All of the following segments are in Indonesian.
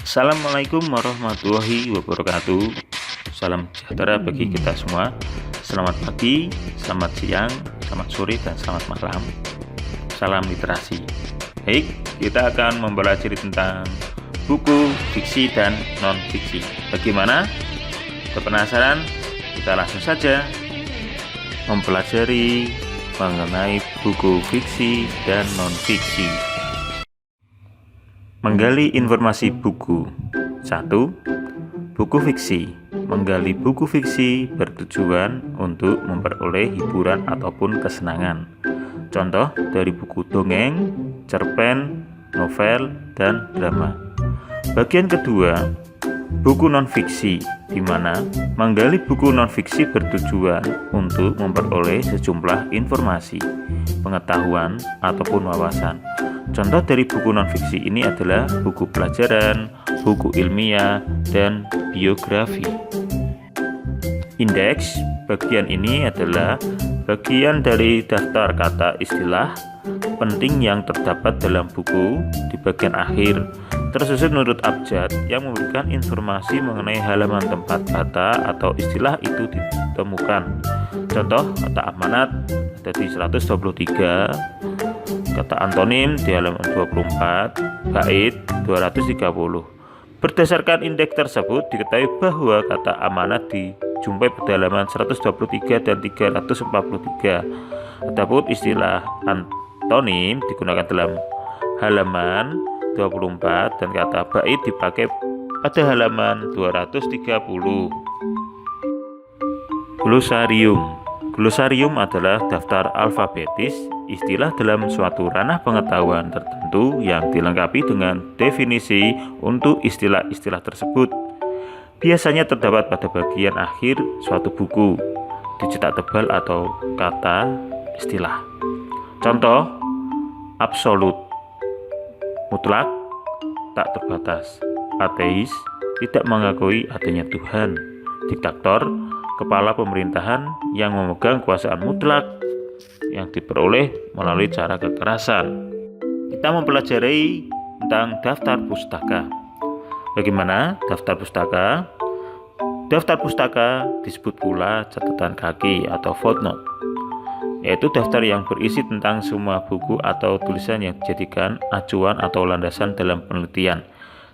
Assalamualaikum warahmatullahi wabarakatuh. Salam sejahtera bagi kita semua. Selamat pagi, selamat siang, selamat sore, dan selamat malam. Salam literasi. Baik, kita akan mempelajari tentang buku fiksi dan non-fiksi. Bagaimana? Sudah penasaran? Kita langsung saja mempelajari mengenai buku fiksi dan non-fiksi. Menggali informasi buku. 1. Buku fiksi. Menggali buku fiksi bertujuan untuk memperoleh hiburan ataupun kesenangan. Contoh dari buku dongeng, cerpen, novel, dan drama. Bagian kedua, buku non-fiksi, di mana menggali buku non-fiksi bertujuan untuk memperoleh sejumlah informasi, pengetahuan, ataupun wawasan. Contoh dari buku non-fiksi ini adalah buku pelajaran, buku ilmiah, dan biografi. Indeks bagian ini adalah bagian dari daftar kata istilah penting yang terdapat dalam buku. Di bagian akhir tersusun menurut abjad yang memberikan informasi mengenai halaman tempat kata atau istilah itu ditemukan. Contoh kata amanat ada di 123, kata antonim di halaman 24, bait 230. Berdasarkan indeks tersebut diketahui bahwa kata amanat dijumpai pada halaman 123 dan 343. Adapun istilah antonim digunakan dalam halaman 24 dan kata bait dipakai pada halaman 230. Glosarium. Glosarium adalah daftar alfabetis istilah dalam suatu ranah pengetahuan tertentu yang dilengkapi dengan definisi untuk istilah-istilah tersebut. Biasanya terdapat pada bagian akhir suatu buku, dicetak tebal atau kata istilah. Contoh, absolut, mutlak, tak terbatas, ateis, tidak mengakui adanya Tuhan, diktator, kepala pemerintahan yang memegang kekuasaan mutlak yang diperoleh melalui cara kekerasan. Kita mempelajari tentang daftar pustaka. Bagaimana daftar pustaka? Daftar pustaka disebut pula catatan kaki atau footnote, yaitu daftar yang berisi tentang semua buku atau tulisan yang dijadikan acuan atau landasan dalam penelitian.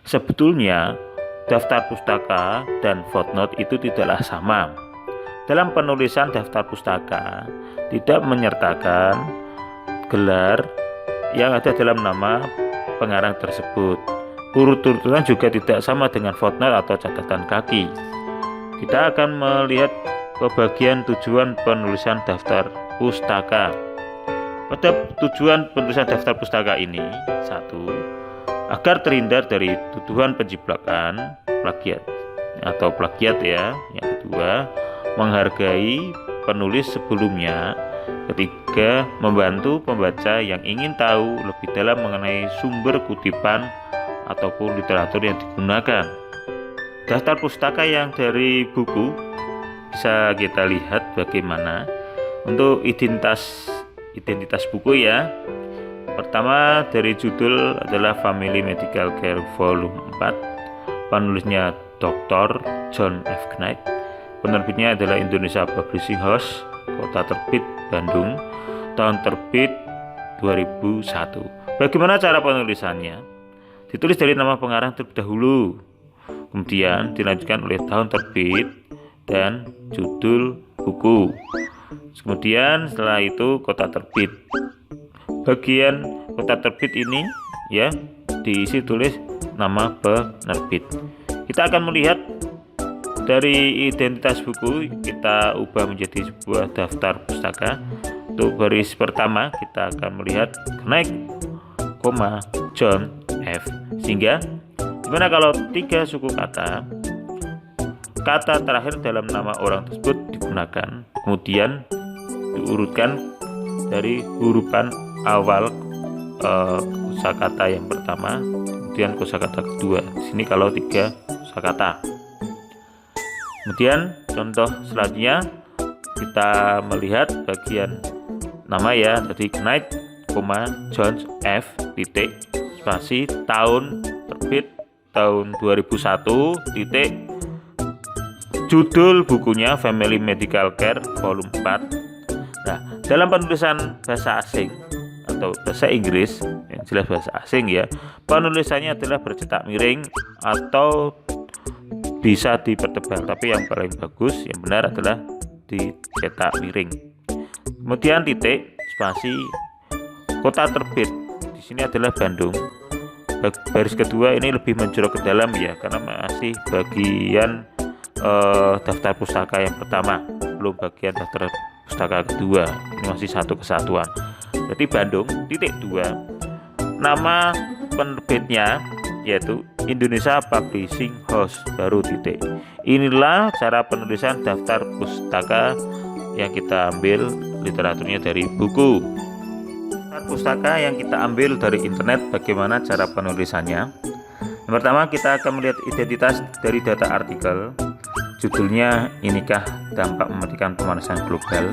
Sebetulnya daftar pustaka dan footnote itu tidaklah sama. Dalam penulisan daftar pustaka tidak menyertakan gelar yang ada dalam nama pengarang tersebut. Urut-urutan juga tidak sama dengan footnote atau catatan kaki. Kita akan melihat bagian tujuan penulisan daftar pustaka. Pada tujuan penulisan daftar pustaka ini, 1. Agar terhindar dari tuduhan penjiplakan, plagiat atau plagiat ya. Yang kedua, menghargai penulis sebelumnya. Ketiga, membantu pembaca yang ingin tahu lebih dalam mengenai sumber kutipan ataupun literatur yang digunakan. Daftar pustaka yang dari buku bisa kita lihat bagaimana untuk identitas buku ya. Pertama dari judul adalah Family Medical Care Volume 4. Penulisnya Dr. John F. Knight. Penerbitnya adalah Indonesia Publishing House, kota terbit Bandung, tahun terbit 2001. Bagaimana cara penulisannya? Ditulis dari nama pengarang terlebih dahulu, kemudian dilanjutkan oleh tahun terbit dan judul buku. Kemudian setelah itu kota terbit. Bagian kota terbit ini ya diisi tulis nama penerbit. Kita akan melihat dari identitas buku, kita ubah menjadi sebuah daftar pustaka. Untuk baris pertama kita akan melihat Knight, John F. Sehingga gimana kalau 3 suku kata terakhir dalam nama orang tersebut digunakan, kemudian diurutkan dari hurufan awal kosakata yang pertama, kemudian kosakata kedua. Di sini kalau 3 kosakata. Kemudian contoh selanjutnya kita melihat bagian nama ya, tadi Knight, John F. spasi tahun terbit tahun 2001 titik judul bukunya Family Medical Care volume 4. Nah, dalam penulisan bahasa asing atau bahasa Inggris, yang jelas bahasa asing ya, penulisannya adalah bercetak miring atau bisa dipertebal, tapi yang paling bagus, yang benar adalah dicetak miring. Kemudian titik spasi kota terbit di sini adalah Bandung. Baris kedua ini lebih menjorok ke dalam ya, karena masih bagian daftar pustaka yang pertama, belum bagian daftar pustaka kedua. Ini masih satu kesatuan. Jadi Bandung titik 2. Nama penerbitnya yaitu Indonesia Publishing House baru titik. Inilah cara penulisan daftar pustaka yang kita ambil literaturnya dari buku. Pustaka yang kita ambil dari internet, bagaimana cara penulisannya? Yang pertama, kita akan melihat identitas dari data artikel. Judulnya Inikah Dampak Mematikan Pemanasan Global.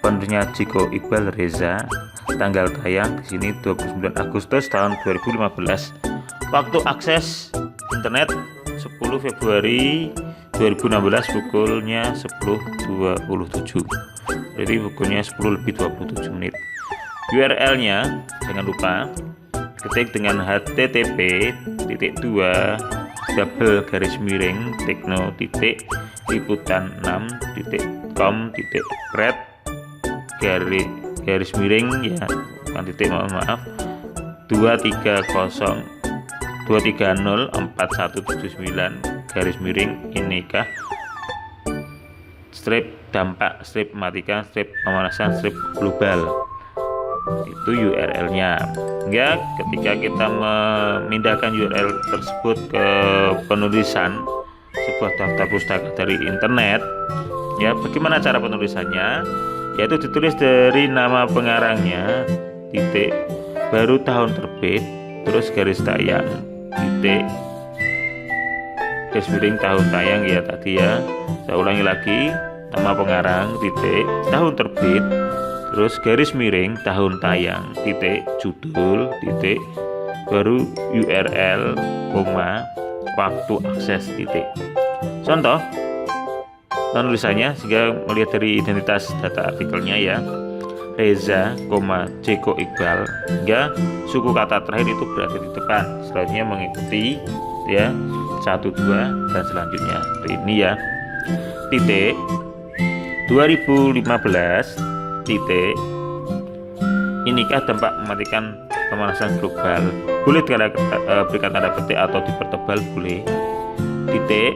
Penulisnya Jeko Iqbal Reza. Tanggal tayang di sini 29 Agustus tahun 2015. Waktu akses internet 10 Februari 2016 pukulnya 10.27. Jadi pukulnya 10:27. URL-nya jangan lupa ketik dengan http://tekno.liputan6.com.red garis miring ya, bukan titik, maaf 2304179 garis miring inikah strip dampak strip mematikan strip pemanasan strip global. Itu URL-nya. Ya, ketika kita memindahkan URL tersebut ke penulisan sebuah daftar pustaka dari internet, ya bagaimana cara penulisannya? Yaitu ditulis dari nama pengarangnya, titik, baru tahun terbit, terus garis tayang, titik, garis miring tahun tayang ya tadi ya. Saya ulangi lagi, nama pengarang, titik, tahun terbit, terus garis miring tahun tayang, titik, judul, titik, baru URL, waktu akses, titik. Contoh penulisannya, sehingga melihat dari identitas data artikelnya ya, Reza, Jeko Iqbal, hingga suku kata terakhir itu berada di depan, selanjutnya mengikuti ya 1, 2 dan selanjutnya. Ini ya, titik 2015 titik inikah dampak mematikan pemanasan global. Boleh berikan tanda petik atau dipertebal boleh. Titik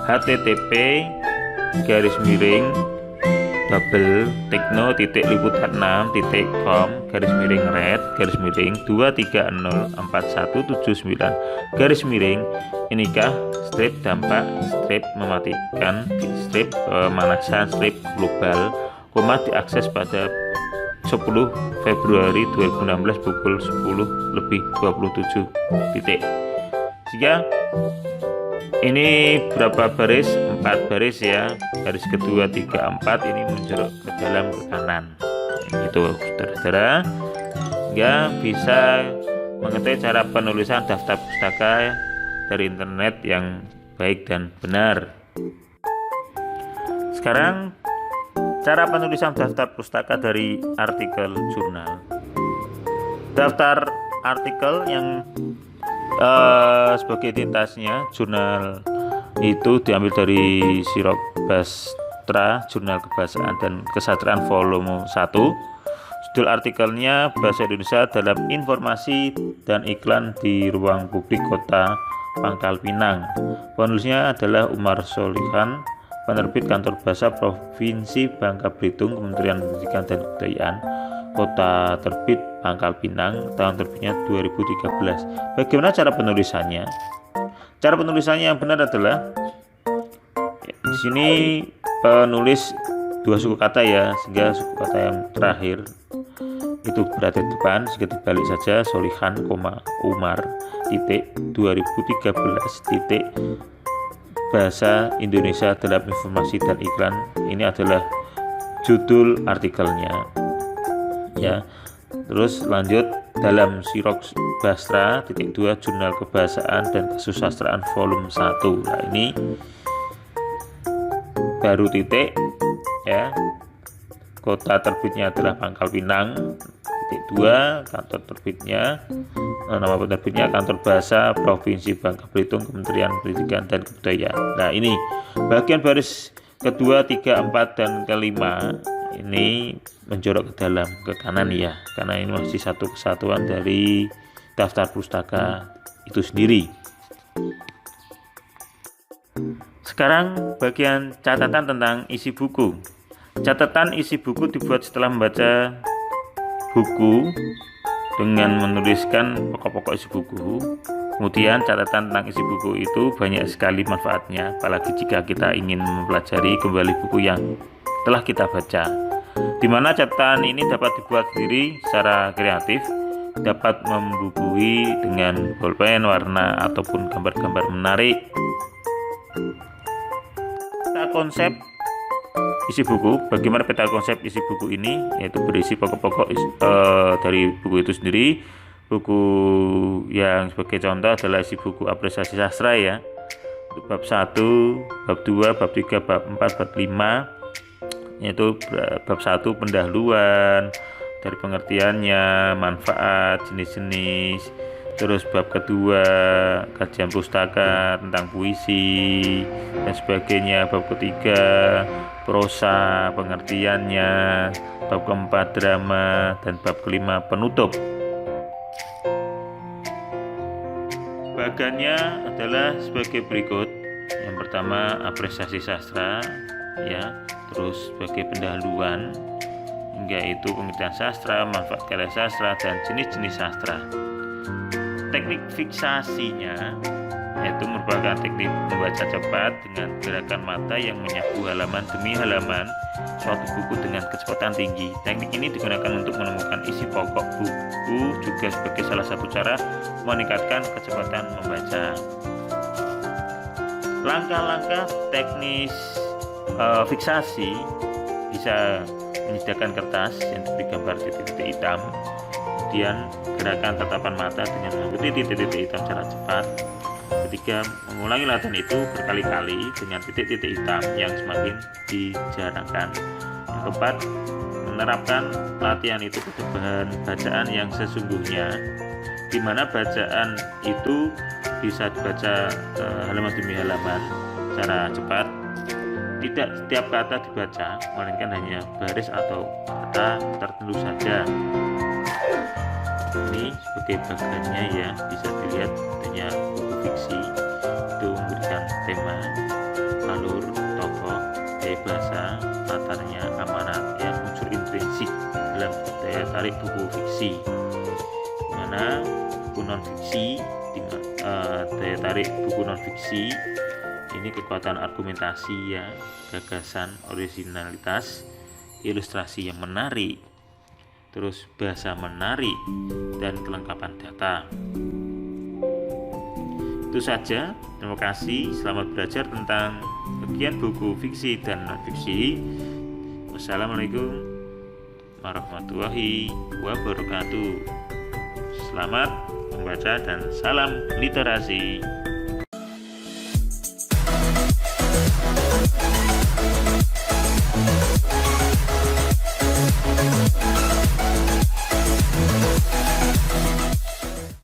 http://tekno.liputan6.com/red/2304179 inikah strip dampak strip mematikan strip pemanasan strip global, diakses pada 10 Februari 2016 pukul 10:27 titik. Jika ini berapa baris? 4 baris ya. Baris kedua 3, 4 ini menjorok ke dalam ke kanan. Itu saudara-saudara, ya bisa mengetahui cara penulisan daftar pustaka dari internet yang baik dan benar. Sekarang cara penulisan daftar pustaka dari artikel jurnal. Daftar artikel yang sebagai identitasnya jurnal itu diambil dari Sirop Bastra, Jurnal Kebahasaan dan Kesatriaan volume 1. Judul artikelnya Bahasa Indonesia dalam Informasi dan Iklan di Ruang Publik Kota Pangkal Pinang. Penulisnya adalah Umar Solihan, penerbit Kantor Bahasa Provinsi Bangka Belitung, Kementerian Pendidikan dan Kebudayaan, Kota Terbit Pangkal Pinang, tahun terbitnya 2013. Bagaimana cara penulisannya? Cara penulisannya yang benar adalah di sini penulis 2 suku kata ya, sehingga suku kata yang terakhir itu berada di depan, sehingga dibalik saja Solihan, Umar, titik 2013 titik Bahasa Indonesia dalam Informasi dan Iklan. Ini adalah judul artikelnya ya. Terus lanjut dalam Siroks Basra, titik 2 Jurnal Kebahasaan dan Kesusastraan volume 1. Nah, ini baru titik ya. Kota terbitnya adalah Pangkal Pinang. Titik 2 kantor terbitnya, nama penerbitnya Kantor Bahasa Provinsi Bangka Belitung, Kementerian Pendidikan dan Kebudayaan. Nah, ini bagian baris kedua, 3, 4 dan kelima ini menjorok ke dalam, ke kanan ya, karena ini masih satu kesatuan dari daftar pustaka itu sendiri. Sekarang bagian catatan tentang isi buku. Catatan isi buku dibuat setelah membaca buku dengan menuliskan pokok-pokok isi buku. Kemudian catatan tentang isi buku itu banyak sekali manfaatnya, apalagi jika kita ingin mempelajari kembali buku yang telah kita baca. Di mana catatan ini dapat dibuat sendiri secara kreatif, dapat membubui dengan bolpen, warna, ataupun gambar-gambar menarik. Peta konsep isi buku. Bagaimana peta konsep isi buku ini? Yaitu berisi pokok-pokok dari buku itu sendiri. Buku yang sebagai contoh adalah isi buku apresiasi sastra ya. Bab 1, bab 2, bab 3, bab 4, bab 5. Yaitu bab 1 pendahuluan, dari pengertiannya, manfaat, jenis-jenis. Terus bab kedua kajian pustaka tentang puisi dan sebagainya. Bab ketiga prosa, pengertiannya. Bab keempat drama, dan bab kelima penutup. Bagannya adalah sebagai berikut. Yang pertama apresiasi sastra ya, terus sebagai pendahuluan, hingga itu pengertian sastra, manfaat karya sastra, dan jenis-jenis sastra. Teknik fiksasinya yaitu merupakan teknik membaca cepat dengan gerakan mata yang menyapu halaman demi halaman suatu buku dengan kecepatan tinggi. Teknik ini digunakan untuk menemukan isi pokok buku, juga sebagai salah satu cara meningkatkan kecepatan membaca. Langkah-langkah teknis fiksasi bisa menyediakan kertas yang diberi gambar titik-titik hitam. Kemudian gerakan tatapan mata dengan mengikuti titik-titik hitam secara cepat. Ketiga, mengulangi latihan itu berkali-kali dengan titik-titik hitam yang semakin dijarangkan. Yang keempat, menerapkan latihan itu pada bahan bacaan yang sesungguhnya, di mana bacaan itu bisa dibaca halaman demi halaman secara cepat. Tidak setiap kata dibaca, melainkan hanya baris atau kata tertentu saja. Ini sebagai bagannya ya, bisa dilihat adanya buku fiksi itu memberikan tema, alur, tokoh, gaya bahasa, latarnya, amanat, ya, unsur intrinsik dalam daya tarik buku fiksi. Dimana buku non fiksi, daya tarik buku non fiksi ini kekuatan argumentasi ya, gagasan, originalitas, ilustrasi yang menarik, terus bahasa menarik, dan kelengkapan data. Itu saja, terima kasih, selamat belajar tentang bagian buku fiksi dan non-fiksi. Wassalamualaikum warahmatullahi wabarakatuh. Selamat membaca dan salam literasi.